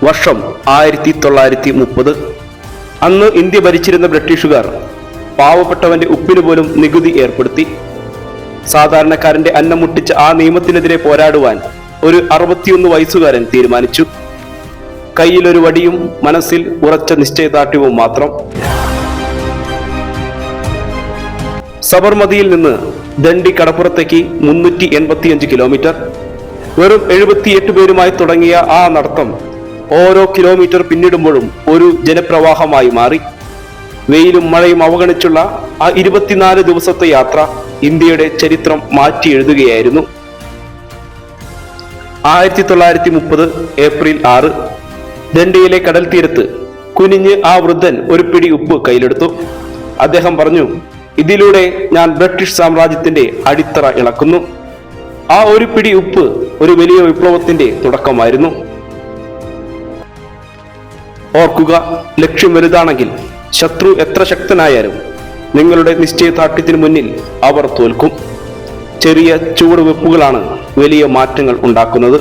വർഷം 1930. അന്ന് ഇന്ത്യ ഭരിച്ചിരുന്ന ബ്രിട്ടീഷുകാർ പാവപ്പെട്ടവന്റെ ഉപ്പിന് പോലും നികുതി ഏർപ്പെടുത്തി. സാധാരണക്കാരന്റെ അന്നം മുട്ടിച്ച ആ നിയമത്തിനെതിരെ പോരാടുവാൻ ഒരു 61 വയസ്സുകാരൻ തീരുമാനിച്ചു. കയ്യിലൊരു വടിയും മനസ്സിൽ ഉറച്ച നിശ്ചയദാർഢ്യവും മാത്രം. സബർമതിയിൽ നിന്ന് ദണ്ഡി കടപ്പുറത്തേക്ക് 385 കിലോമീറ്റർ. വെറും 78 പേരുമായി തുടങ്ങിയ ആ നടത്തം ഓരോ കിലോമീറ്റർ പിന്നിടുമ്പോഴും ഒരു ജനപ്രവാഹമായി മാറി. വെയിലും മഴയും അവഗണിച്ചുള്ള ആ 24 ദിവസത്തെ യാത്ര ഇന്ത്യയുടെ ചരിത്രം മാറ്റി എഴുതുകയായിരുന്നു. 1930 ഏപ്രിൽ 6 ദണ്ഡിയിലെ കടൽ തീരത്ത് കുനിഞ്ഞ് ആ വൃദ്ധൻ ഒരു പിടി ഉപ്പ് കയ്യിലെടുത്തു. അദ്ദേഹം പറഞ്ഞു, ഇതിലൂടെ ഞാൻ ബ്രിട്ടീഷ് സാമ്രാജ്യത്തിന്റെ അടിത്തറ ഇളക്കുന്നു. ആ ഒരു പിടി ഉപ്പ് ഒരു വലിയ വിപ്ലവത്തിന്റെ തുടക്കമായിരുന്നു. ഓർക്കുക, ലക്ഷ്യം വലുതാണെങ്കിൽ ശത്രു എത്ര ശക്തനായാലും നിങ്ങളുടെ നിശ്ചയദാർഢ്യത്തിന് മുന്നിൽ അവർ തോൽക്കും. ചെറിയ ചുവടുവെപ്പുകളാണ് വലിയ മാറ്റങ്ങൾ ഉണ്ടാക്കുന്നത്.